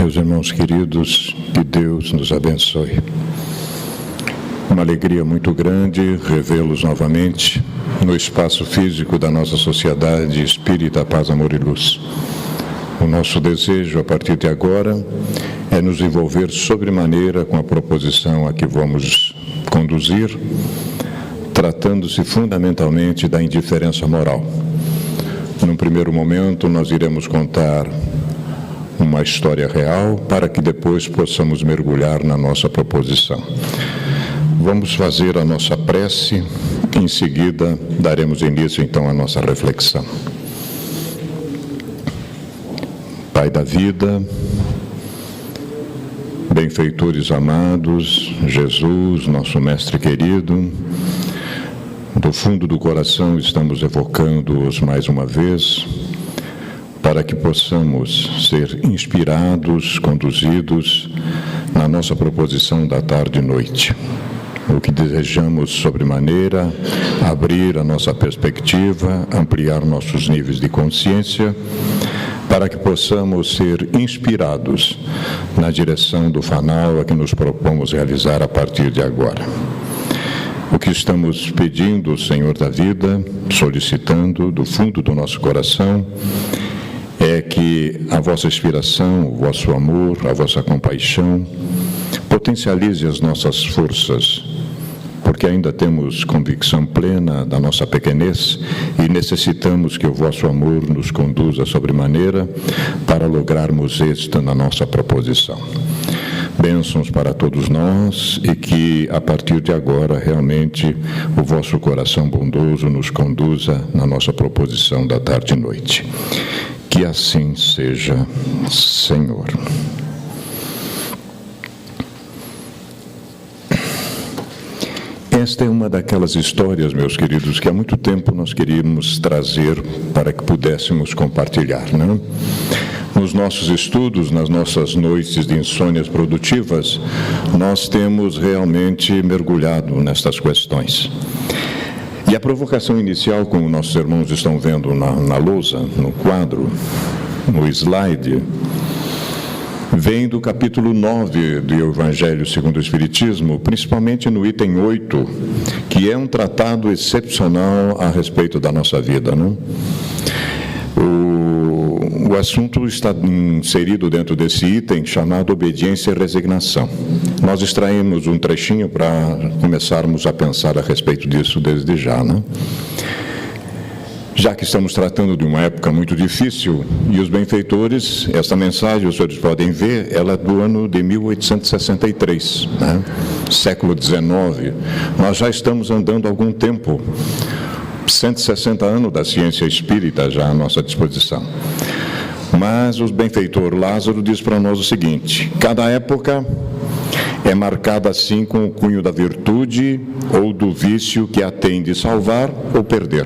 Meus irmãos queridos, que Deus nos abençoe. Uma alegria muito grande revê-los novamente no espaço físico da nossa Sociedade Espírita Paz, Amor e Luz. O nosso desejo, a partir de agora, é nos envolver sobremaneira com a proposição a que vamos conduzir, tratando-se fundamentalmente da indiferença moral. Num primeiro momento, nós iremos contar uma história real para que depois possamos mergulhar na nossa proposição. Vamos fazer a nossa prece, em seguida daremos início então à nossa reflexão. Pai da vida, benfeitores amados, Jesus, nosso mestre querido, do fundo do coração estamos evocando-os mais uma vez, para que possamos ser inspirados, conduzidos na nossa proposição da tarde e noite. O que desejamos sobremaneira, abrir a nossa perspectiva, ampliar nossos níveis de consciência, para que possamos ser inspirados na direção do fanal a que nos propomos realizar a partir de agora. O que estamos pedindo, Senhor da vida, solicitando do fundo do nosso coração, é que a vossa inspiração, o vosso amor, a vossa compaixão potencialize as nossas forças, porque ainda temos convicção plena da nossa pequenez e necessitamos que o vosso amor nos conduza sobremaneira para lograrmos êxito na nossa proposição. Bênçãos para todos nós e que, a partir de agora, realmente, o vosso coração bondoso nos conduza na nossa proposição da tarde e noite. Que assim seja, Senhor. Esta é uma daquelas histórias, meus queridos, que há muito tempo nós queríamos trazer para que pudéssemos compartilhar, não? Nos nossos estudos, nas nossas noites de insônias produtivas, nós temos realmente mergulhado nestas questões. E a provocação inicial, como nossos irmãos estão vendo na lousa, no quadro, no slide, vem do capítulo 9 do Evangelho segundo o Espiritismo, principalmente no item 8, que é um tratado excepcional a respeito da nossa vida, não? O assunto está inserido dentro desse item chamado obediência e resignação. Nós extraímos um trechinho para começarmos a pensar a respeito disso desde já, né? Já que estamos tratando de uma época muito difícil, e os benfeitores, essa mensagem, os senhores podem ver, ela é do ano de 1863, né? Século XIX. Nós já estamos andando há algum tempo, 160 anos da ciência espírita já à nossa disposição. Mas o benfeitor Lázaro diz para nós o seguinte: cada época é marcada assim com o cunho da virtude ou do vício que a tem de salvar ou perder.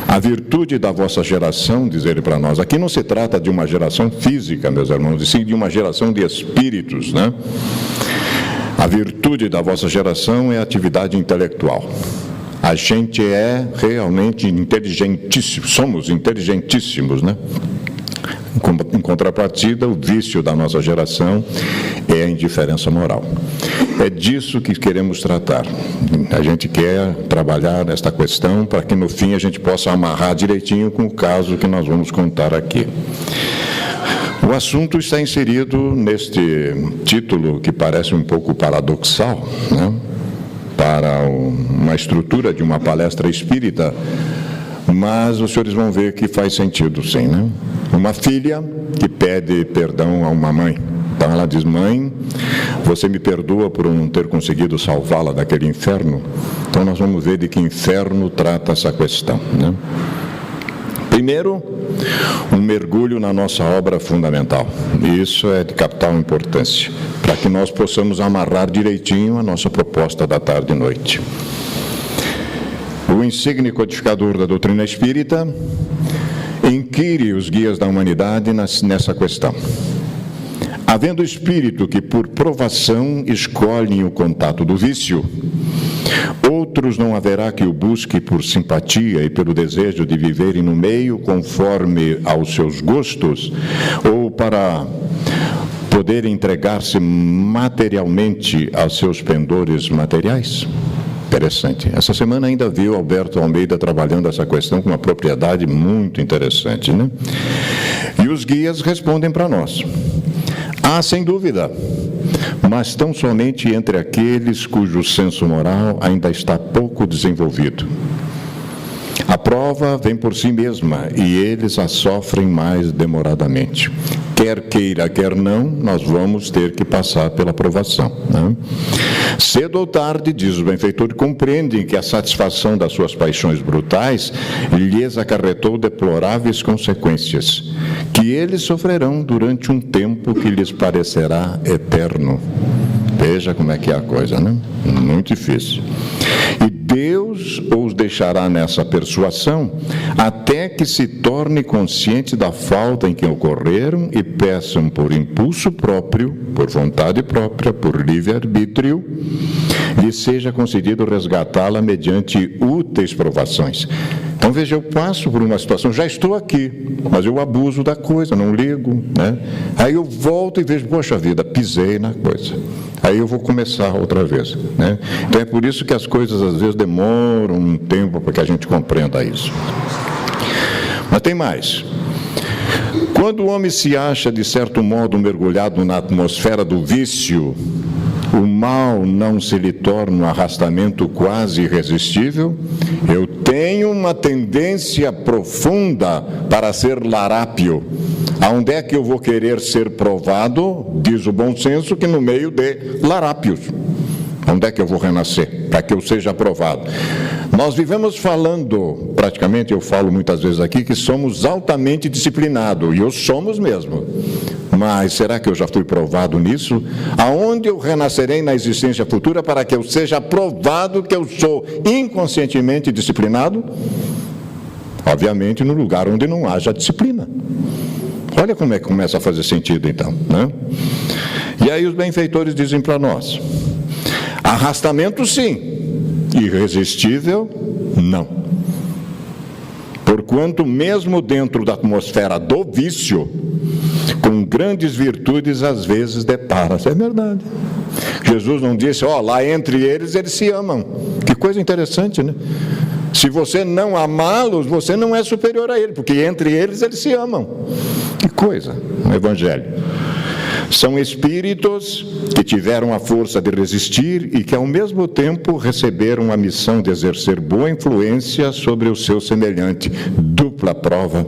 A virtude da vossa geração, diz ele para nós, aqui não se trata de uma geração física, meus irmãos, e sim de uma geração de espíritos, né? A virtude da vossa geração é a atividade intelectual. A gente é realmente inteligentíssimo, somos inteligentíssimos, né? Em contrapartida, o vício da nossa geração é a indiferença moral. É disso que queremos tratar. A gente quer trabalhar esta questão para que no fim a gente possa amarrar direitinho com o caso que nós vamos contar aqui. O assunto está inserido neste título que parece um pouco paradoxal, né? Para uma estrutura de uma palestra espírita, mas os senhores vão ver que faz sentido sim, né? Uma filha que pede perdão a uma mãe. Então ela diz: mãe, você me perdoa por não ter conseguido salvá-la daquele inferno? Então nós vamos ver de que inferno trata essa questão, né? Primeiro, um mergulho na nossa obra fundamental. E isso é de capital importância, para que nós possamos amarrar direitinho a nossa proposta da tarde e noite. O insigne codificador da doutrina espírita inquire os guias da humanidade nessa questão. Havendo espírito que por provação escolhem o contato do vício, outros não haverá que o busque por simpatia e pelo desejo de viverem no meio conforme aos seus gostos, ou para poder entregar-se materialmente aos seus pendores materiais? Interessante. Essa semana ainda vi o Alberto Almeida trabalhando essa questão com uma propriedade muito interessante, né? E os guias respondem para nós. Sem dúvida, mas tão somente entre aqueles cujo senso moral ainda está pouco desenvolvido. A prova vem por si mesma e eles a sofrem mais demoradamente. Quer queira, quer não, nós vamos ter que passar pela provação, né? Cedo ou tarde, diz o benfeitor, compreendem que a satisfação das suas paixões brutais lhes acarretou deploráveis consequências, que eles sofrerão durante um tempo que lhes parecerá eterno. Veja como é que é a coisa, né? Muito difícil. E Deus os deixará nessa persuasão até que se torne consciente da falta em que ocorreram e peçam por impulso próprio, por vontade própria, por livre-arbítrio, lhe seja concedido resgatá-la mediante úteis provações. Então, veja, eu passo por uma situação, já estou aqui, mas eu abuso da coisa, não ligo, né? Aí eu volto e vejo, poxa vida, pisei na coisa. Aí eu vou começar outra vez, né? Então, é por isso que as coisas, às vezes, demoram um tempo para que a gente compreenda isso. Mas tem mais. Quando o homem se acha, de certo modo, mergulhado na atmosfera do vício, o mal não se lhe torna um arrastamento quase irresistível? Eu tenho uma tendência profunda para ser larápio. Aonde é que eu vou querer ser provado? Diz o bom senso que no meio de larápios. Onde é que eu vou renascer? Para que eu seja aprovado. Nós vivemos falando, praticamente eu falo muitas vezes aqui, que somos altamente disciplinados, e eu somos mesmo. Mas será que eu já fui provado nisso? Aonde eu renascerei na existência futura para que eu seja provado que eu sou inconscientemente disciplinado? Obviamente no lugar onde não haja disciplina. Olha como é que começa a fazer sentido então, né? E aí os benfeitores dizem para nós, arrastamento sim, irresistível não. Porquanto mesmo dentro da atmosfera do vício, com grandes virtudes às vezes depara-se. É verdade. Jesus não disse, lá entre eles se amam. Que coisa interessante, né? Se você não amá-los, você não é superior a ele, porque entre eles se amam. Que coisa, um evangelho. São espíritos que tiveram a força de resistir e que ao mesmo tempo receberam a missão de exercer boa influência sobre o seu semelhante. Dupla prova.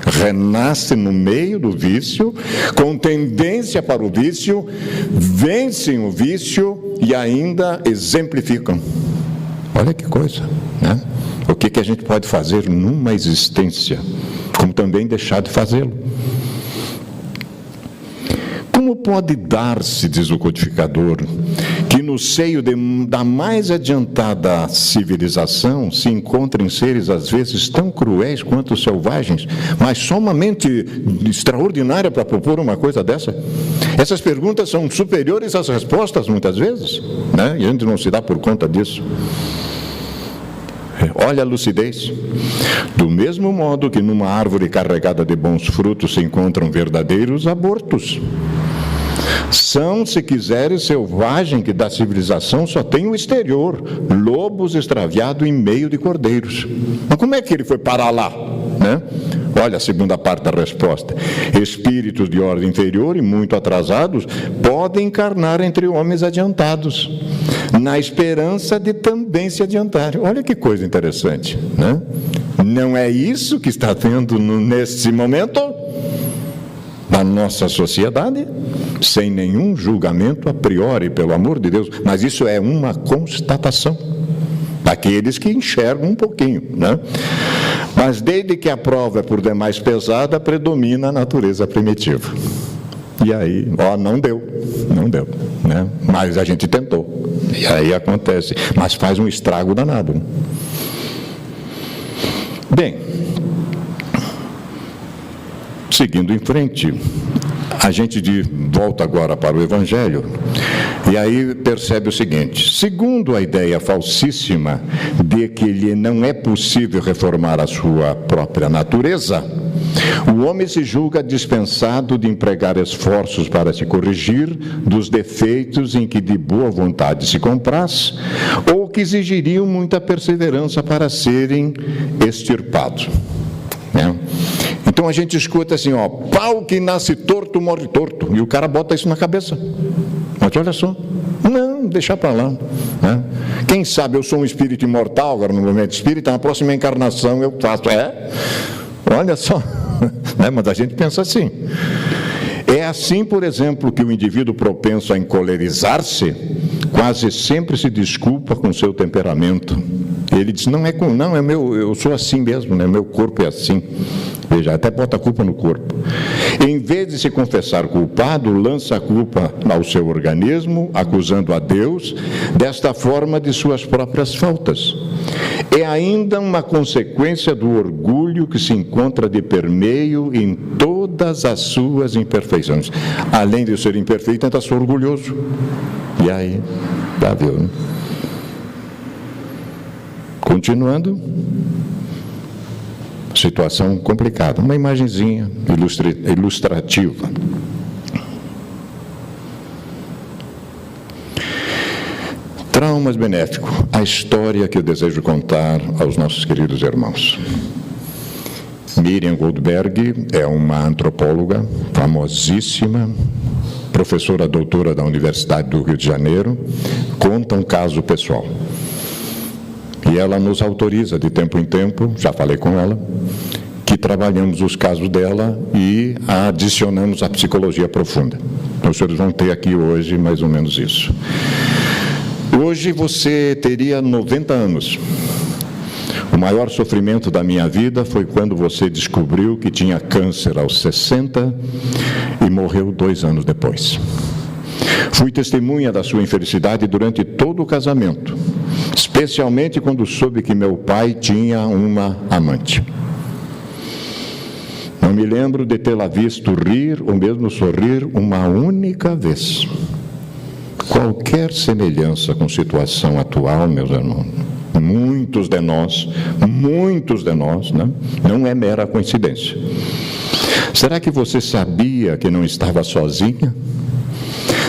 Renasce no meio do vício, com tendência para o vício, vencem o vício e ainda exemplificam. Olha que coisa, né? O que a gente pode fazer numa existência, como também deixar de fazê-lo. Como pode dar-se, diz o codificador, que no seio da mais adiantada civilização se encontrem seres às vezes tão cruéis quanto os selvagens, mas só uma mente extraordinária para propor uma coisa dessa? Essas perguntas são superiores às respostas muitas vezes, né? E a gente não se dá por conta disso. Olha a lucidez. Do mesmo modo que numa árvore carregada de bons frutos se encontram verdadeiros abortos. São, se quiseres, selvagem que da civilização só tem o exterior, lobos extraviados em meio de cordeiros. Mas como é que ele foi parar lá, né? Olha a segunda parte da resposta. Espíritos de ordem inferior e muito atrasados podem encarnar entre homens adiantados, na esperança de também se adiantarem. Olha que coisa interessante, né? Não é isso que está tendo nesse momento na nossa sociedade, sem nenhum julgamento a priori, pelo amor de Deus, mas isso é uma constatação daqueles que enxergam um pouquinho, né? Mas desde que a prova é por demais pesada, predomina a natureza primitiva. E aí, não deu, né? Mas a gente tentou, e aí acontece, mas faz um estrago danado, né? Bem, seguindo em frente, a gente volta agora para o Evangelho, e aí percebe o seguinte: segundo a ideia falsíssima de que lhe não é possível reformar a sua própria natureza, O homem se julga dispensado de empregar esforços para se corrigir dos defeitos em que de boa vontade se compraz, ou que exigiriam muita perseverança para serem extirpados. Então a gente escuta assim, pau que nasce torto, morre torto, e o cara bota isso na cabeça. Mas olha só, não, deixa para lá. Quem sabe eu sou um espírito imortal, agora no momento espírita, na próxima encarnação eu faço, olha só, mas a gente pensa assim. É assim, por exemplo, que o indivíduo propenso a encolerizar-se quase sempre se desculpa com seu temperamento. Ele diz, não é meu, eu sou assim mesmo, meu corpo é assim. Veja, até bota a culpa no corpo. Em vez de se confessar culpado, lança a culpa ao seu organismo, acusando a Deus, desta forma, de suas próprias faltas. É ainda uma consequência do orgulho que se encontra de permeio em todas as suas imperfeições. Além de ser imperfeito, ainda sou orgulhoso. E aí, viu? Continuando. Situação complicada. Uma imagenzinha ilustrativa. Traumas benéficos. A história que eu desejo contar aos nossos queridos irmãos. Miriam Goldberg é uma antropóloga famosíssima, professora doutora da Universidade do Rio de Janeiro, conta um caso pessoal. E ela nos autoriza de tempo em tempo, já falei com ela, que trabalhamos os casos dela e adicionamos a psicologia profunda. Então, os senhores vão ter aqui hoje mais ou menos isso. Hoje você teria 90 anos. O maior sofrimento da minha vida foi quando você descobriu que tinha câncer aos 60 e morreu 2 anos depois. Fui testemunha da sua infelicidade durante todo o casamento, especialmente quando soube que meu pai tinha uma amante. Não me lembro de tê-la visto rir ou mesmo sorrir uma única vez. Qualquer semelhança com a situação atual, meus irmãos, muitos de nós, não é mera coincidência. Será que você sabia que não estava sozinha?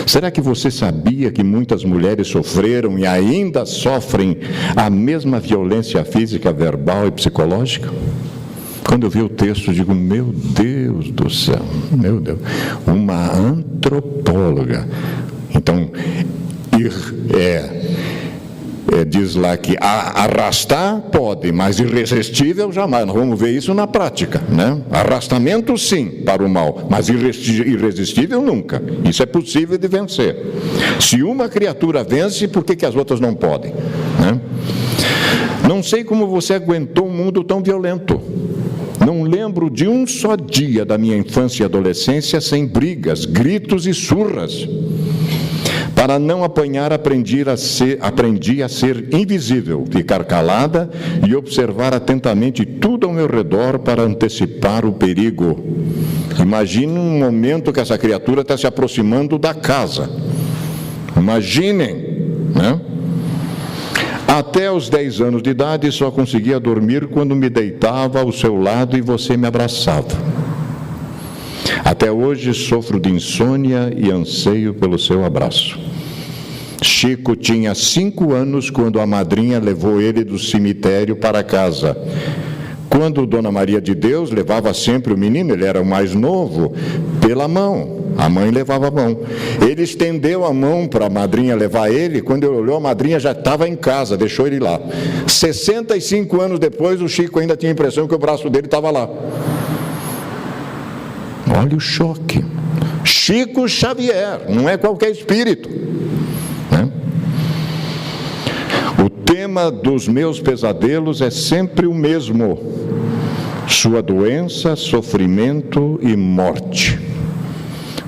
Será que você sabia que muitas mulheres sofreram e ainda sofrem a mesma violência física, verbal e psicológica? Quando eu vi o texto, digo, meu Deus do céu, meu Deus, uma antropóloga. Então, diz lá que arrastar pode, mas irresistível jamais. Nós vamos ver isso na prática, Arrastamento sim, para o mal, mas irresistível nunca. Isso é possível de vencer. Se uma criatura vence, por que as outras não podem? Não sei como você aguentou um mundo tão violento. Não lembro de um só dia da minha infância e adolescência sem brigas, gritos e surras. Para não apanhar, aprendi a ser invisível, ficar calada e observar atentamente tudo ao meu redor para antecipar o perigo. Imagine um momento que essa criatura está se aproximando da casa. Imaginem, Até os 10 anos de idade, só conseguia dormir quando me deitava ao seu lado e você me abraçava. Até hoje sofro de insônia e anseio pelo seu abraço. Chico tinha 5 anos quando a madrinha levou ele do cemitério para casa. Quando Dona Maria de Deus levava sempre o menino, ele era o mais novo, pela mão. A mãe levava a mão. Ele estendeu a mão para a madrinha levar ele. Quando ele olhou, a madrinha já estava em casa, deixou ele lá. 65 anos depois, o Chico ainda tinha a impressão que o braço dele estava lá. Olha o choque. Chico Xavier, não é qualquer espírito. O tema dos meus pesadelos é sempre o mesmo: sua doença, sofrimento e morte.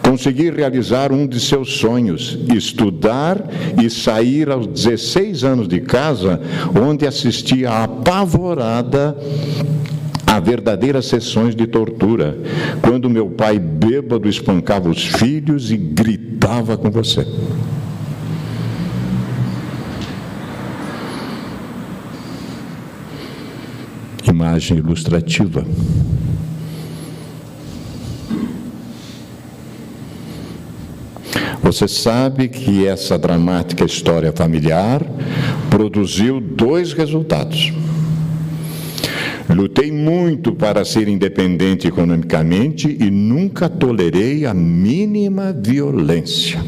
Consegui realizar um de seus sonhos, estudar e sair aos 16 anos de casa, onde assistia apavorada a verdadeiras sessões de tortura, quando meu pai bêbado espancava os filhos e gritava com você. Imagem ilustrativa. Você sabe que essa dramática história familiar produziu 2 resultados. Lutei muito para ser independente economicamente e nunca tolerei a mínima violência.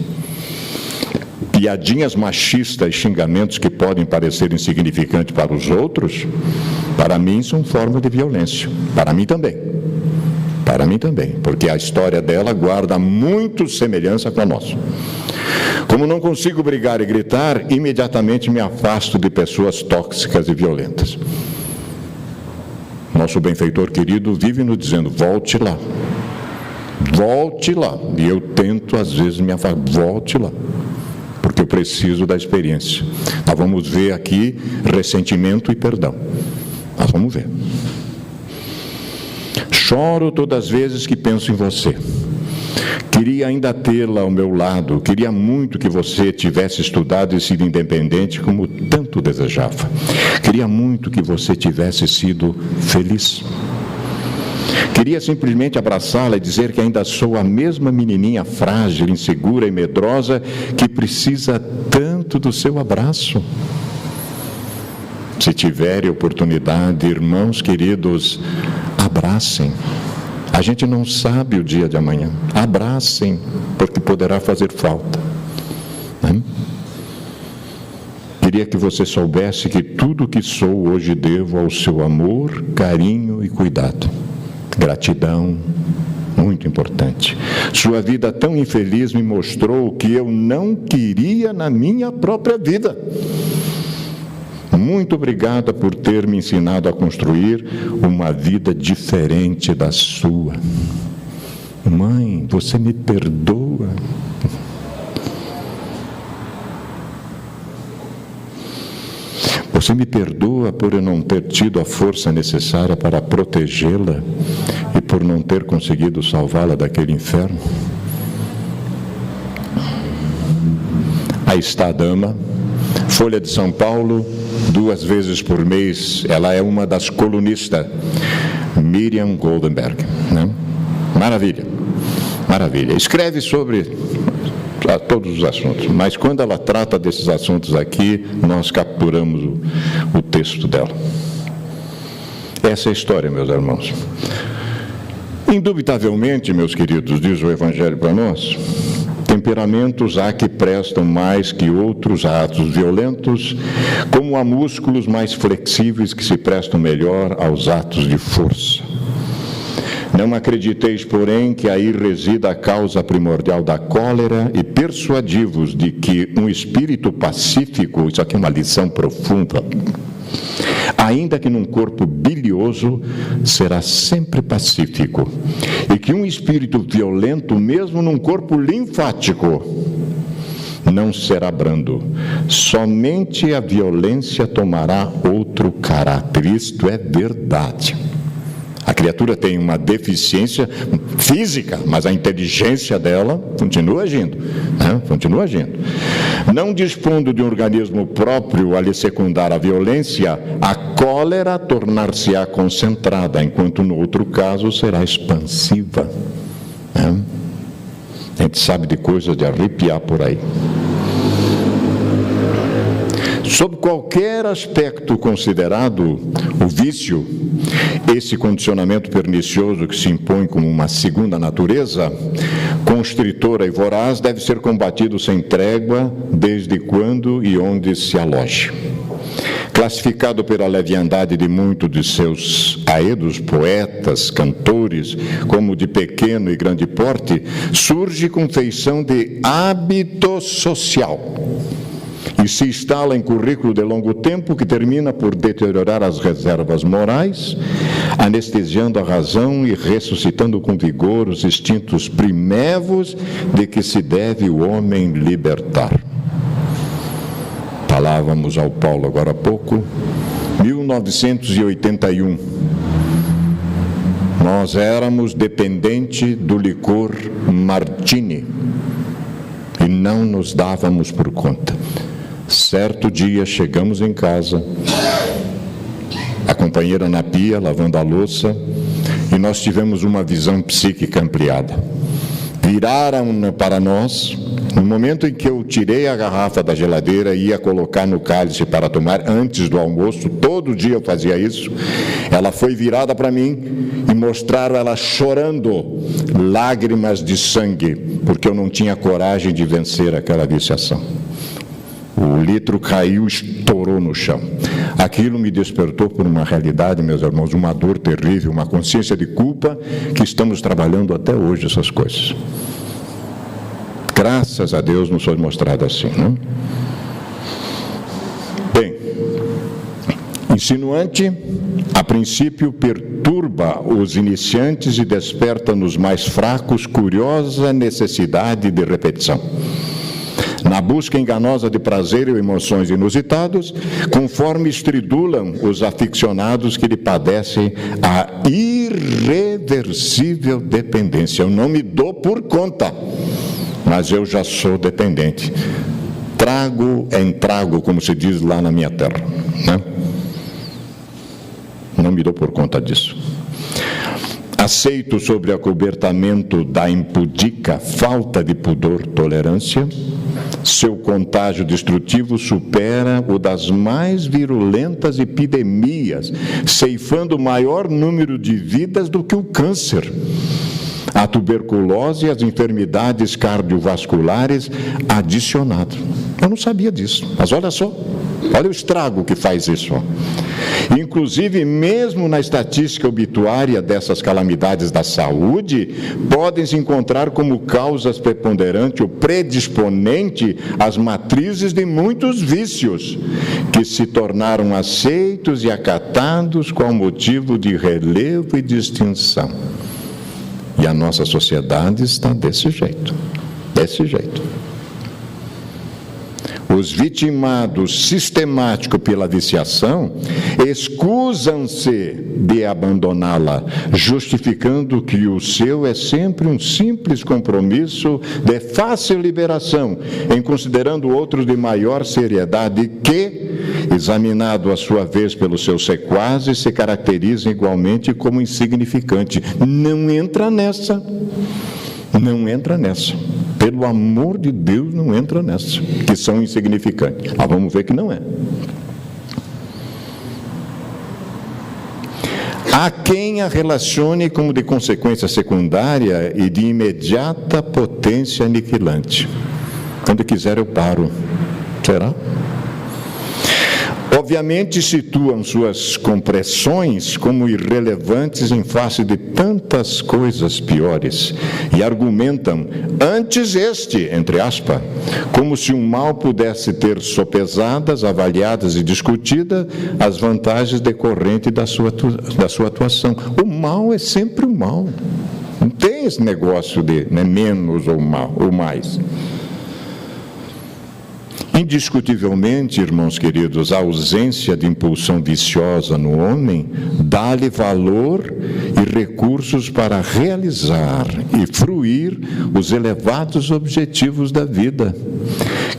Piadinhas machistas e xingamentos que podem parecer insignificantes para os outros, para mim são forma de violência. Para mim também. Para mim também, porque a história dela guarda muito semelhança com a nossa. Como não consigo brigar e gritar, imediatamente me afasto de pessoas tóxicas e violentas. Nosso benfeitor querido vive nos dizendo, volte lá. Volte lá. E eu tento, às vezes, me afastar. Volte lá. Porque eu preciso da experiência. Nós vamos ver aqui ressentimento e perdão. Nós vamos ver. Choro todas as vezes que penso em você. Queria ainda tê-la ao meu lado. Queria muito que você tivesse estudado e sido independente como tanto desejava. Queria muito que você tivesse sido feliz. Queria simplesmente abraçá-la e dizer que ainda sou a mesma menininha frágil, insegura e medrosa que precisa tanto do seu abraço. Se tiverem oportunidade, irmãos queridos, abracem. A gente não sabe o dia de amanhã. Abracem, porque poderá fazer falta. Queria que você soubesse que tudo o que sou hoje devo ao seu amor, carinho e cuidado. Gratidão, muito importante. Sua vida tão infeliz me mostrou o que eu não queria na minha própria vida. Muito obrigada por ter me ensinado a construir uma vida diferente da sua. Mãe, você me perdoa. Você me perdoa por eu não ter tido a força necessária para protegê-la e por não ter conseguido salvá-la daquele inferno? Aí está a dama, Folha de São Paulo, 2 vezes por mês, ela é uma das colunistas, Miriam Goldenberg, né? Maravilha, maravilha. Escreve sobre todos os assuntos, mas quando ela trata desses assuntos aqui, nós capturamos o texto dela. Essa é a história, meus irmãos. Indubitavelmente, meus queridos, diz o Evangelho para nós, temperamentos há que prestam mais que outros a atos violentos, como há músculos mais flexíveis que se prestam melhor aos atos de força. Não acrediteis, porém, que aí resida a causa primordial da cólera e persuadi-vos de que um espírito pacífico, isso aqui é uma lição profunda, ainda que num corpo bilioso, será sempre pacífico, e que um espírito violento, mesmo num corpo linfático, não será brando. Somente a violência tomará outro caráter. Isto é verdade. A criatura tem uma deficiência física, mas a inteligência dela continua agindo, né? Continua agindo. Não dispondo de um organismo próprio a lhe secundar a violência, a cólera tornar-se-á concentrada, enquanto no outro caso será expansiva, né? A gente sabe de coisas de arrepiar por aí. Sob qualquer aspecto considerado, o vício, esse condicionamento pernicioso que se impõe como uma segunda natureza, constritora e voraz, deve ser combatido sem trégua, desde quando e onde se aloje. Classificado pela leviandade de muitos de seus aedos, poetas, cantores, como de pequeno e grande porte, surge com feição de hábito social e se instala em currículo de longo tempo que termina por deteriorar as reservas morais, anestesiando a razão e ressuscitando com vigor os instintos primevos de que se deve o homem libertar. Falávamos ao Paulo agora há pouco, 1981. Nós éramos dependentes do licor Martini e não nos dávamos por conta. Certo dia chegamos em casa, a companheira na pia, lavando a louça, e nós tivemos uma visão psíquica ampliada. Viraram para nós, No momento em que eu tirei a garrafa da geladeira e ia colocar no cálice para tomar antes do almoço, todo dia eu fazia isso, ela foi virada para mim e mostraram ela chorando, lágrimas de sangue, porque eu não tinha coragem de vencer aquela viciação. O litro caiu, estourou no chão. Aquilo me despertou por uma realidade, meus irmãos, uma dor terrível, uma consciência de culpa, que estamos trabalhando até hoje essas coisas. Graças a Deus nos foi mostrado assim, não? Bem, insinuante, a princípio perturba os iniciantes e desperta nos mais fracos curiosa necessidade de repetição. Na busca enganosa de prazer e emoções inusitados, conforme estridulam os aficionados que lhe padecem a irreversível dependência. Eu não me dou por conta, mas eu já sou dependente. Trago em trago, como se diz lá na minha terra, né? Não me dou por conta disso. Aceito sobre acobertamento da impudica falta de pudor, tolerância. Seu contágio destrutivo supera o das mais virulentas epidemias, ceifando maior número de vidas do que o câncer, a tuberculose e as enfermidades cardiovasculares adicionadas. Eu não sabia disso, mas olha só, olha o estrago que faz isso. Inclusive, mesmo na estatística obituária dessas calamidades da saúde, podem se encontrar como causas preponderantes ou predisponente as matrizes de muitos vícios, que se tornaram aceitos e acatados com motivo de relevo e distinção. E a nossa sociedade está desse jeito, desse jeito. Os vitimados sistemáticos pela viciação escusam-se de abandoná-la, justificando que o seu é sempre um simples compromisso de fácil liberação, em considerando outros de maior seriedade que, examinado à sua vez pelos seus sequazes, se caracterizam igualmente como insignificante. Não entra nessa. Não entra nessa. Pelo amor de Deus, não entra nessa, que são insignificantes. Ah, vamos ver que não é. Há quem a relacione como de consequência secundária e de imediata potência aniquilante. Quando quiser eu paro. Será? Obviamente situam suas compressões como irrelevantes em face de tantas coisas piores e argumentam antes este, entre aspas, como se um mal pudesse ter sopesadas, avaliadas e discutidas as vantagens decorrentes da sua atuação. O mal é sempre o mal. Não tem esse negócio de menos ou mal, ou mais. Indiscutivelmente, irmãos queridos, a ausência de impulsão viciosa no homem dá-lhe valor e recursos para realizar e fruir os elevados objetivos da vida,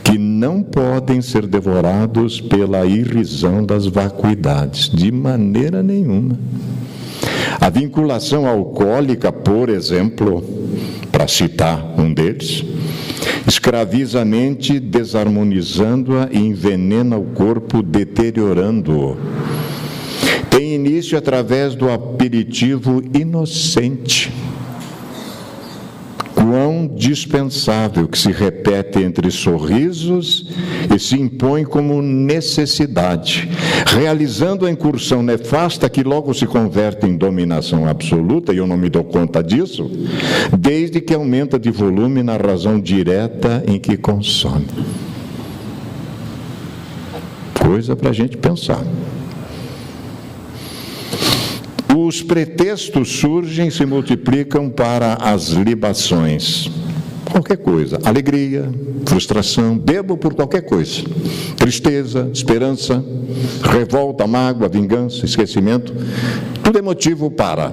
que não podem ser devorados pela irrisão das vacuidades, de maneira nenhuma. A vinculação alcoólica, por exemplo, para citar um deles, escraviza a mente, desarmonizando-a e envenena o corpo, deteriorando-o. Tem início através do aperitivo inocente, quão dispensável, que se repete entre sorrisos e se impõe como necessidade, realizando a incursão nefasta que logo se converte em dominação absoluta, e eu não me dou conta disso, desde que aumenta de volume na razão direta em que consome. Coisa para a gente pensar. Os pretextos surgem e se multiplicam para as libações. Qualquer coisa, alegria, frustração, bebo por qualquer coisa. Tristeza, esperança, revolta, mágoa, vingança, esquecimento. Tudo é motivo para.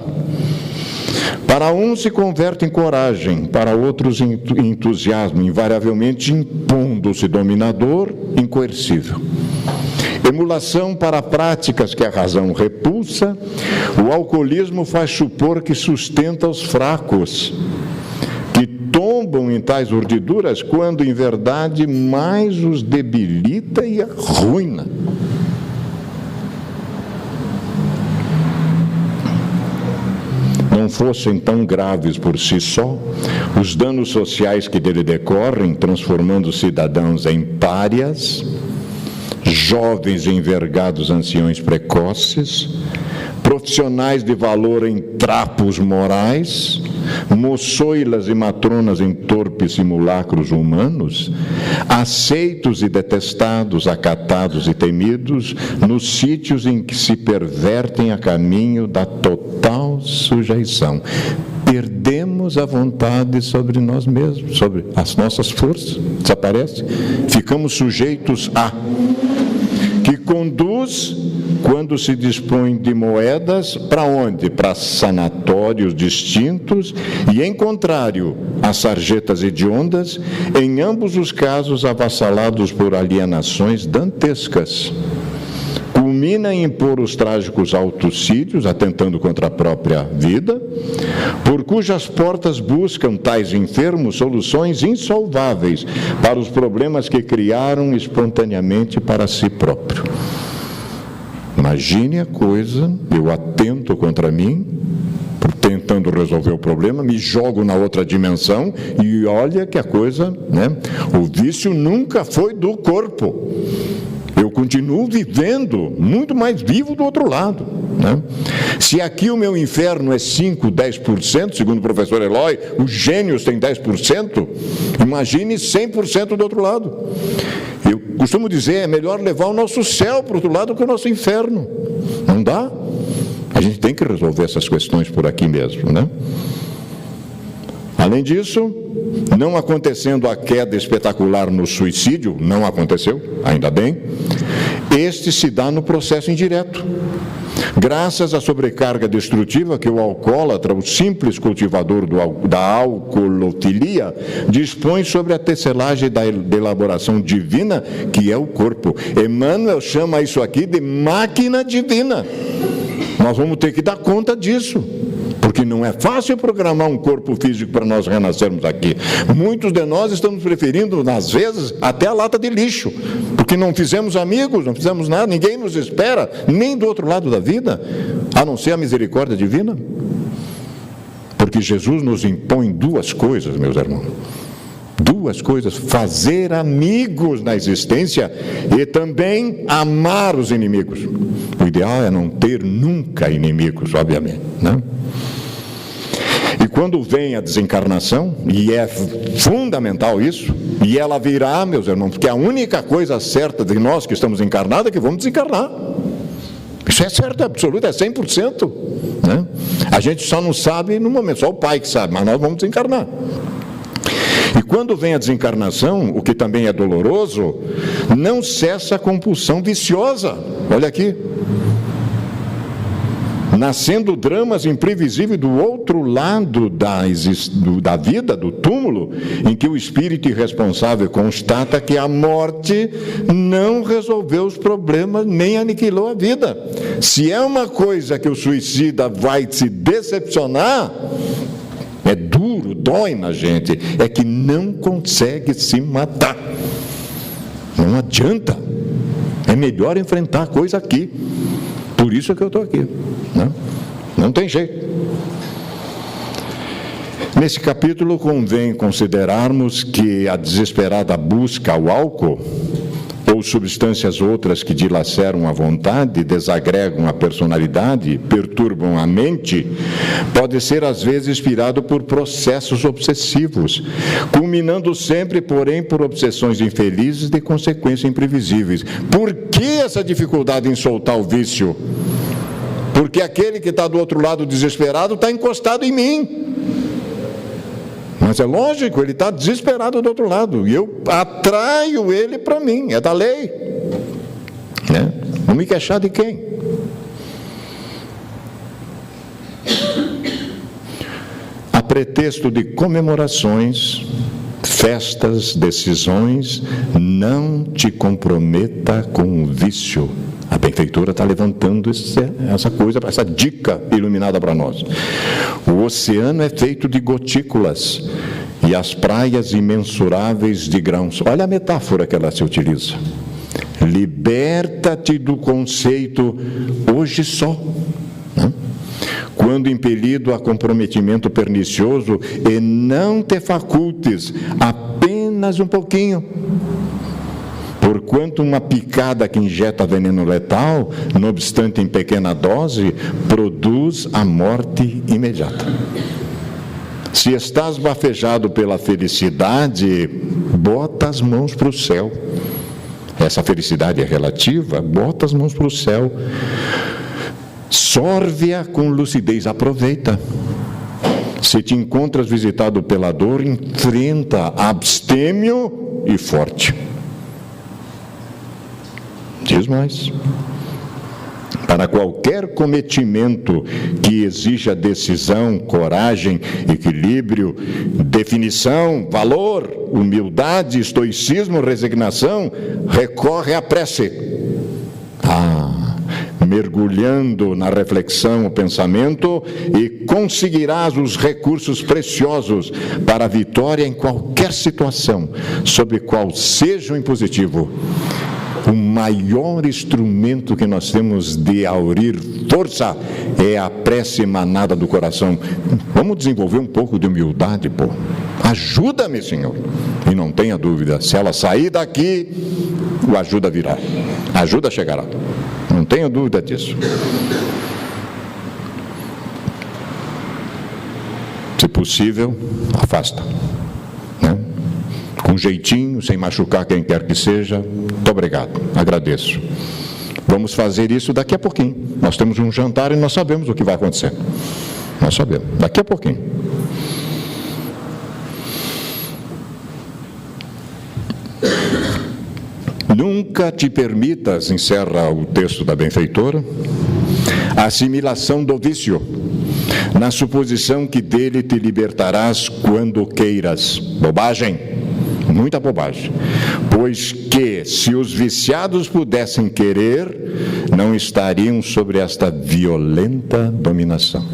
Para uns se converte em coragem, para outros em entusiasmo, invariavelmente impondo-se dominador, incoercível. Emulação para práticas que a razão repulsa, o alcoolismo faz supor que sustenta os fracos, que tombam tombam em tais urdiduras, quando em verdade mais os debilita e arruina. Não fossem tão graves por si só os danos sociais que dele decorrem, transformando cidadãos em párias, jovens envergados anciões precoces, profissionais de valor em trapos morais, moçoilas e matronas em torpes simulacros humanos, aceitos e detestados, acatados e temidos, nos sítios em que se pervertem a caminho da total sujeição. Perdemos a vontade sobre nós mesmos, sobre as nossas forças, desaparece. Ficamos sujeitos a, que conduz, quando se dispõe de moedas, para onde? Para sanatórios distintos e, em contrário, as sarjetas hediondas, em ambos os casos avassalados por alienações dantescas. Culmina em impor os trágicos autocídios, atentando contra a própria vida, por cujas portas buscam tais enfermos soluções insolváveis para os problemas que criaram espontaneamente para si próprio. Imagine a coisa, eu atento contra mim, tentando resolver o problema, me jogo na outra dimensão e olha que a coisa, o vício nunca foi do corpo. Eu continuo vivendo, muito mais vivo do outro lado. Se aqui o meu inferno é 5, 10%, segundo o professor Eloy, os gênios têm 10%, imagine 100% do outro lado. Eu costumo dizer, é melhor levar o nosso céu para o outro lado que o nosso inferno. Não dá? A gente tem que resolver essas questões por aqui mesmo, Além disso, não acontecendo a queda espetacular no suicídio, não aconteceu, ainda bem, este se dá no processo indireto. Graças à sobrecarga destrutiva que o alcoólatra, o simples cultivador da alcoolofilia, dispõe sobre a tecelagem da elaboração divina, que é o corpo. Emmanuel chama isso aqui de máquina divina. Nós vamos ter que dar conta disso, porque não é fácil programar um corpo físico para nós renascermos aqui. Muitos de nós estamos preferindo, às vezes, até a lata de lixo, porque não fizemos amigos, não fizemos nada, ninguém nos espera, nem do outro lado da vida, a não ser a misericórdia divina. Porque Jesus nos impõe duas coisas, meus irmãos. Duas coisas: fazer amigos na existência e também amar os inimigos. O ideal é não ter nunca inimigos, obviamente, E quando vem a desencarnação, e é fundamental isso, e ela virá, meus irmãos, porque a única coisa certa de nós que estamos encarnados é que vamos desencarnar. Isso é certo, é absoluto, é 100%. A gente só não sabe no momento, só o Pai que sabe, mas nós vamos desencarnar. E quando vem a desencarnação, o que também é doloroso, não cessa a compulsão viciosa. Olha aqui. Nascendo dramas imprevisíveis do outro lado da vida, do túmulo, em que o espírito irresponsável constata que a morte não resolveu os problemas, nem aniquilou a vida. Se é uma coisa que o suicida vai se decepcionar, é duro, dói na gente, é que não consegue se matar. Não adianta. É melhor enfrentar a coisa aqui. Por isso é que eu estou aqui. Não tem jeito. Nesse capítulo convém considerarmos que a desesperada busca ao álcool, ou substâncias outras que dilaceram a vontade, desagregam a personalidade, perturbam a mente, pode ser às vezes inspirado por processos obsessivos, culminando sempre, porém, por obsessões infelizes de consequências imprevisíveis. Por que essa dificuldade em soltar o vício? Porque aquele que está do outro lado desesperado está encostado em mim. Mas é lógico, ele está desesperado do outro lado, e eu atraio ele para mim, é da lei. Vou me queixar de quem? A pretexto de comemorações, festas, decisões, não te comprometa com o vício. A benfeitora está levantando essa coisa, essa dica iluminada para nós. O oceano é feito de gotículas, e as praias imensuráveis de grãos. Olha a metáfora que ela se utiliza. Liberta-te do conceito hoje só, né? Quando impelido a comprometimento pernicioso, e não te facultes apenas um pouquinho. Porquanto uma picada que injeta veneno letal, não obstante em pequena dose, produz a morte imediata. Se estás bafejado pela felicidade, bota as mãos para o céu. Essa felicidade é relativa, bota as mãos para o céu. Sorve-a com lucidez, aproveita. Se te encontras visitado pela dor, enfrenta, abstêmio e forte. Diz mais. Para qualquer cometimento que exija decisão, coragem, equilíbrio, definição, valor, humildade, estoicismo, resignação, recorre à prece. Mergulhando na reflexão, o pensamento, e conseguirás os recursos preciosos para a vitória em qualquer situação, sobre qual seja o impositivo. O maior instrumento que nós temos de aurir força é a prece emanada do coração. Vamos desenvolver um pouco de humildade, pô. Ajuda-me, Senhor. E não tenha dúvida, se ela sair daqui, o ajuda virá. A ajuda chegará. Não tenha dúvida disso. Se possível, afasta. Com jeitinho, sem machucar quem quer que seja. Muito obrigado, agradeço. Vamos fazer isso daqui a pouquinho. Nós temos um jantar e nós sabemos o que vai acontecer. Nós sabemos, daqui a pouquinho. Nunca te permitas, encerra o texto da benfeitora, a assimilação do vício, na suposição que dele te libertarás quando queiras. Bobagem, muita bobagem. Pois que, se os viciados pudessem querer, não estariam sobre esta violenta dominação.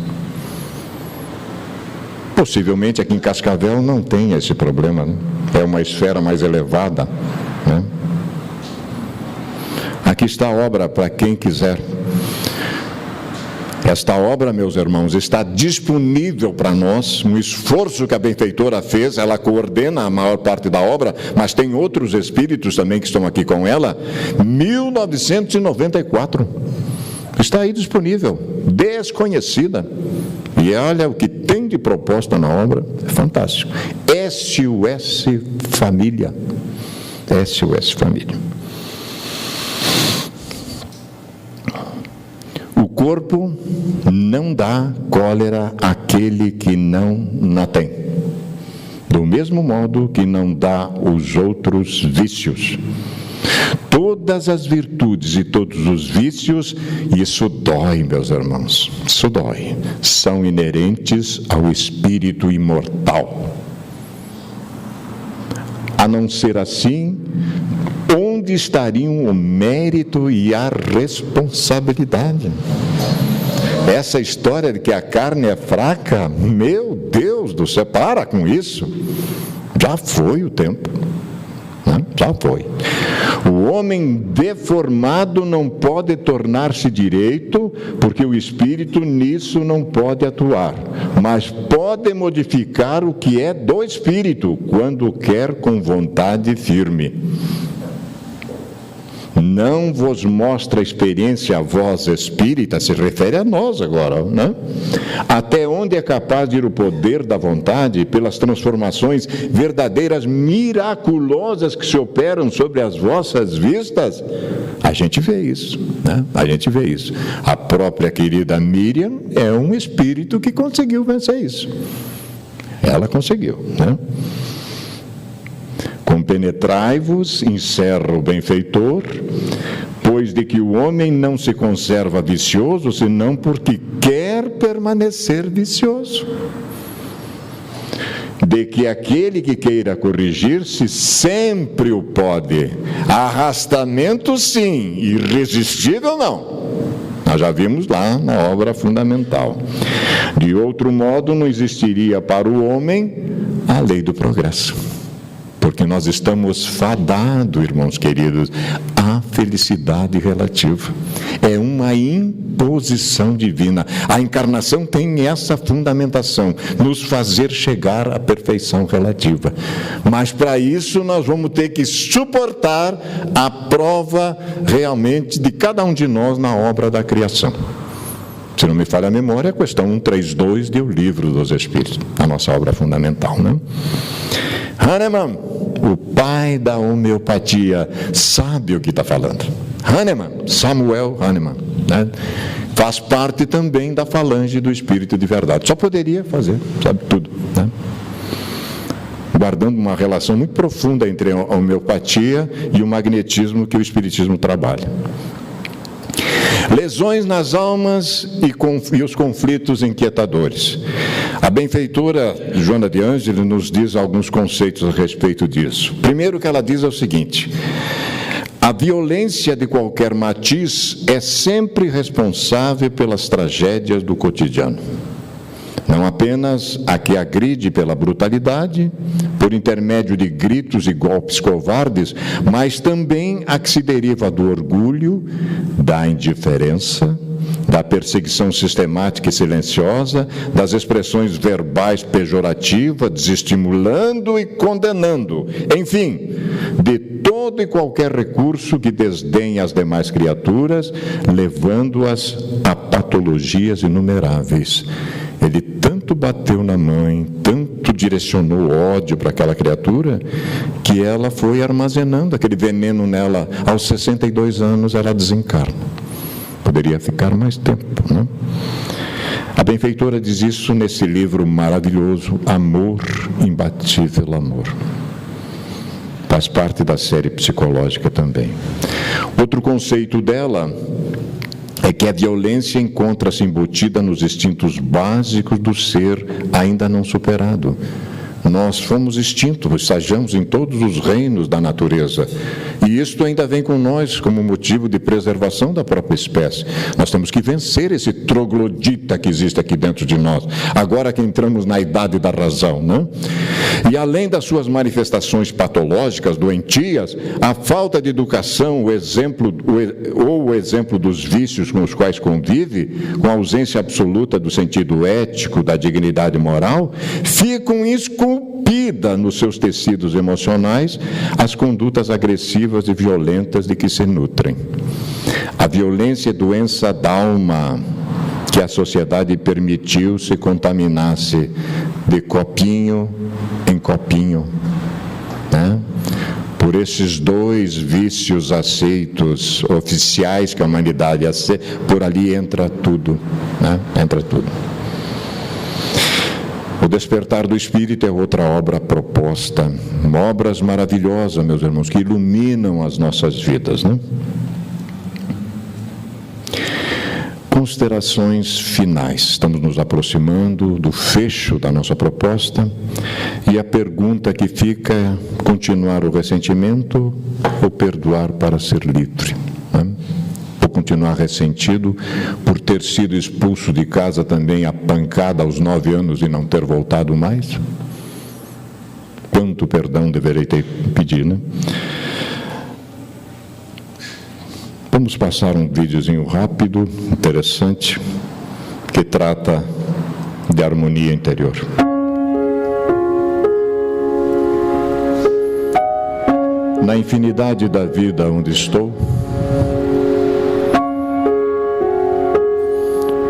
Possivelmente aqui em Cascavel não tem esse problema, né? É uma esfera mais elevada, né? Aqui está a obra para quem quiser. Esta obra, meus irmãos, está disponível para nós, um esforço que a benfeitora fez, ela coordena a maior parte da obra, mas tem outros espíritos também que estão aqui com ela, 1994, está aí disponível, desconhecida, e olha o que tem de proposta na obra, é fantástico. SOS Família, SOS Família. O corpo não dá cólera àquele que não a tem, do mesmo modo que não dá os outros vícios. Todas as virtudes e todos os vícios, e isso dói, meus irmãos, isso dói, são inerentes ao espírito imortal. A não ser assim, onde estariam o mérito e a responsabilidade? Essa história de que a carne é fraca, meu Deus do céu, para com isso. Já foi o tempo, né? Já foi. O homem deformado não pode tornar-se direito, porque o espírito nisso não pode atuar, mas pode modificar o que é do espírito, quando quer com vontade firme. Não vos mostra a experiência a vós espírita, se refere a nós agora, né? Até onde é capaz de ir o poder da vontade pelas transformações verdadeiras, miraculosas que se operam sobre as vossas vistas? A gente vê isso, né? A gente vê isso. A própria querida Miriam é um espírito que conseguiu vencer isso. Ela conseguiu, né? Compenetrai-vos, encerra o benfeitor, pois de que o homem não se conserva vicioso, senão porque quer permanecer vicioso. De que aquele que queira corrigir-se sempre o pode. Arrastamento sim, irresistível não. Nós já vimos lá na obra fundamental. De outro modo, não existiria para o homem a a lei do progresso. Porque nós estamos fadados, irmãos queridos, à felicidade relativa. É uma imposição divina. A encarnação tem essa fundamentação, nos fazer chegar à perfeição relativa. Mas para isso nós vamos ter que suportar a prova realmente de cada um de nós na obra da criação. Se não me falha a memória, a questão 132 do Livro dos Espíritos, a nossa obra fundamental, né? Hahnemann, o pai da homeopatia, sabe o que está falando. Hahnemann, Samuel Hahnemann, né? Faz parte também da falange do Espírito de Verdade. Só poderia fazer, sabe tudo, né? Guardando uma relação muito profunda entre a homeopatia e o magnetismo que o Espiritismo trabalha. Lesões nas almas e os conflitos inquietadores. A benfeitora Joana de Ângeles nos diz alguns conceitos a respeito disso. Primeiro que ela diz é o seguinte: a violência de qualquer matiz é sempre responsável pelas tragédias do cotidiano. Não apenas a que agride pela brutalidade, por intermédio de gritos e golpes covardes, mas também a que se deriva do orgulho, da indiferença, da perseguição sistemática e silenciosa, das expressões verbais pejorativas, desestimulando e condenando, enfim, de todo e qualquer recurso que desdenha as demais criaturas, levando-as a patologias inumeráveis. Ele tanto bateu na mãe, tanto direcionou ódio para aquela criatura, que ela foi armazenando aquele veneno nela. Aos 62 anos ela desencarna. Poderia ficar mais tempo, né? A benfeitora diz isso nesse livro maravilhoso, Amor, Imbatível Amor. Faz parte da série psicológica também. Outro conceito dela é que a violência encontra-se embutida nos instintos básicos do ser ainda não superado. Nós fomos extintos, estagiamos em todos os reinos da natureza. E isto ainda vem com nós como motivo de preservação da própria espécie. Nós temos que vencer esse troglodita que existe aqui dentro de nós, agora que entramos na idade da razão, né? E além das suas manifestações patológicas, doentias, a falta de educação, o exemplo dos vícios com os quais convive, com a ausência absoluta do sentido ético, da dignidade moral, ficam esculpida nos seus tecidos emocionais as condutas agressivas e violentas de que se nutrem. A violência é doença da alma, que a sociedade permitiu se contaminasse de copinho em copinho, né? Por esses dois vícios aceitos, oficiais que a humanidade aceita, por ali entra tudo, né? Entra tudo. O Despertar do Espírito é outra obra proposta, obras maravilhosas, meus irmãos, que iluminam as nossas vidas, né? Considerações finais. Estamos nos aproximando do fecho da nossa proposta e a pergunta que fica é: continuar o ressentimento ou perdoar para ser livre, né? Ou continuar ressentido por ter sido expulso de casa também a pancada aos 9 anos e não ter voltado mais? Quanto perdão deverei pedir, né? Vamos passar um videozinho rápido, interessante, que trata de harmonia interior. Na infinidade da vida onde estou,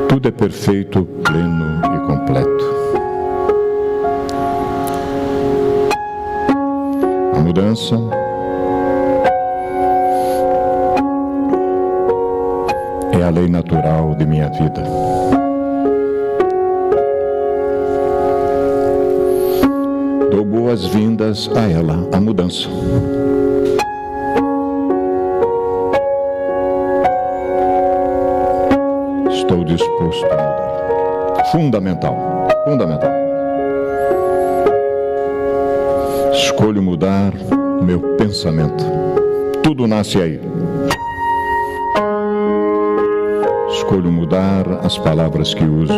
tudo é perfeito, pleno e completo. A mudança é a lei natural de minha vida. Dou boas-vindas a ela, a mudança. Estou disposto a mudar. Fundamental. Escolho mudar meu pensamento. Tudo nasce aí. Escolho mudar as palavras que uso.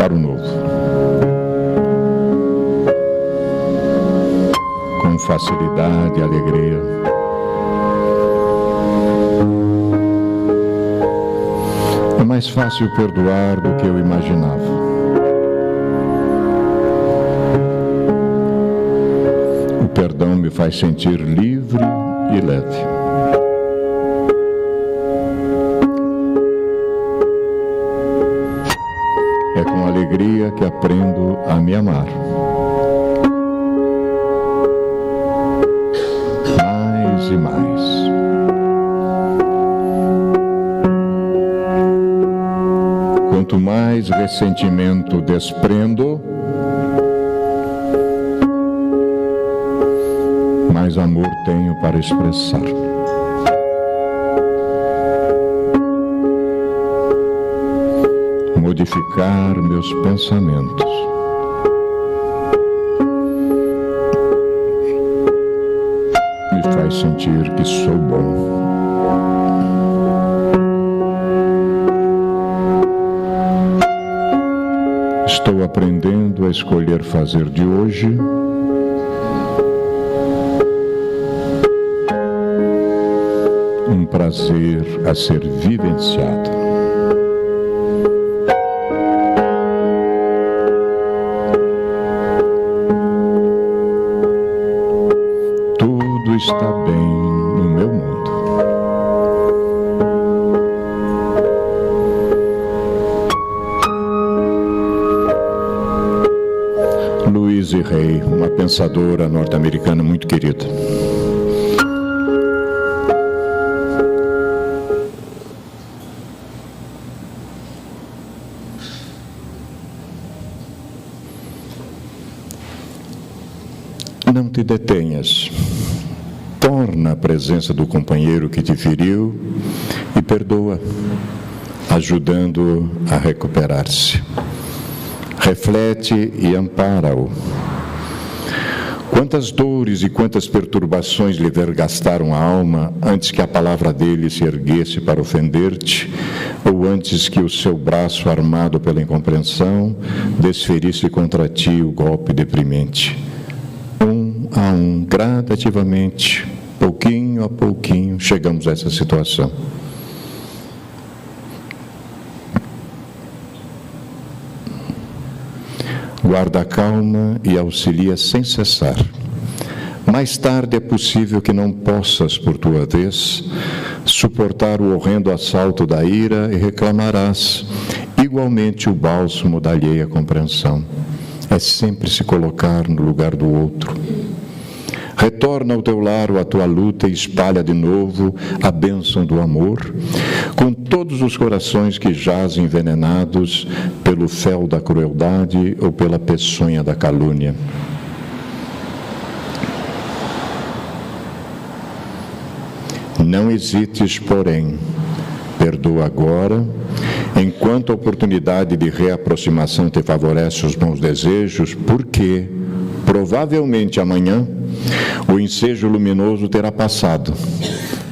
para o novo. Com facilidade e alegria. É mais fácil perdoar do que eu imaginava. O perdão me faz sentir livre e leve. É com alegria que aprendo a me amar. Mais e mais. Quanto mais ressentimento desprendo, mais amor tenho para expressar. Modificar meus pensamentos. Me faz sentir que sou bom. Estou aprendendo a escolher fazer de hoje um prazer a ser vivenciado. Tudo está bem no meu mundo. Louise Hay, uma pensadora norte-americana muito querida. Não te detenhas. Torna a presença do companheiro que te feriu e perdoa, ajudando-o a recuperar-se. Reflete e ampara-o. Quantas dores e quantas perturbações lhe vergastaram a alma antes que a palavra dele se erguesse para ofender-te, ou antes que o seu braço armado pela incompreensão desferisse contra ti o golpe deprimente. Um a um, gradativamente, pouquinho a pouquinho, chegamos a essa situação. Guarda a calma e auxilia sem cessar. Mais tarde é possível que não possas, por tua vez, suportar o horrendo assalto da ira e reclamarás igualmente o bálsamo da alheia compreensão. É sempre se colocar no lugar do outro. Retorna ao teu lar ou à tua luta e espalha de novo a bênção do amor, com todos os corações que jazem envenenados pelo fel da crueldade ou pela peçonha da calúnia. Não hesites, porém, perdoa agora, enquanto a oportunidade de reaproximação te favorece os bons desejos, porque, provavelmente amanhã, o ensejo luminoso terá passado,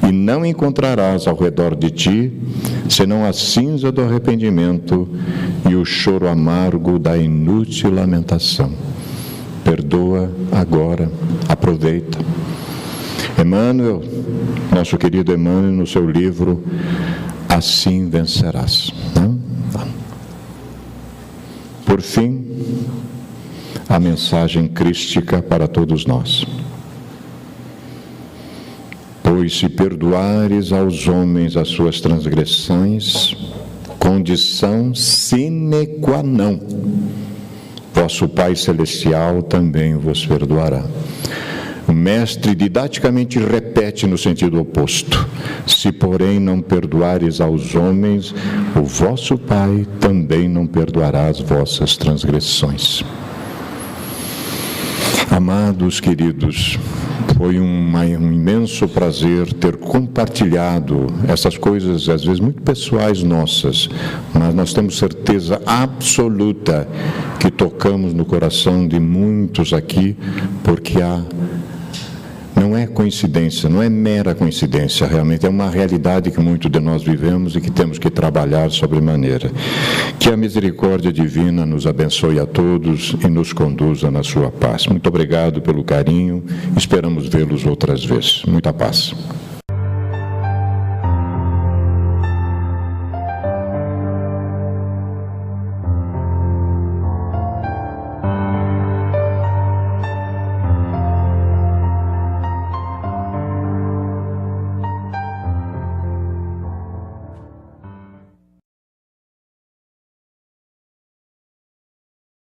e não encontrarás ao redor de ti, senão a cinza do arrependimento e o choro amargo da inútil lamentação. Perdoa agora, aproveita. Emmanuel, nosso querido Emmanuel, no seu livro Assim Vencerás. Por fim, a mensagem crística para todos nós. Pois se perdoares aos homens as suas transgressões, condição sine qua non, vosso Pai Celestial também vos perdoará. O mestre didaticamente repete no sentido oposto: se porém não perdoares aos homens, o vosso Pai também não perdoará as vossas transgressões. Amados queridos, foi um imenso prazer ter compartilhado essas coisas, às vezes muito pessoais nossas, mas nós temos certeza absoluta que tocamos no coração de muitos aqui, porque não não é coincidência, não é mera coincidência, realmente é uma realidade que muitos de nós vivemos e que temos que trabalhar sobremaneira. Que a misericórdia divina nos abençoe a todos e nos conduza na sua paz. Muito obrigado pelo carinho, esperamos vê-los outras vezes. Muita paz.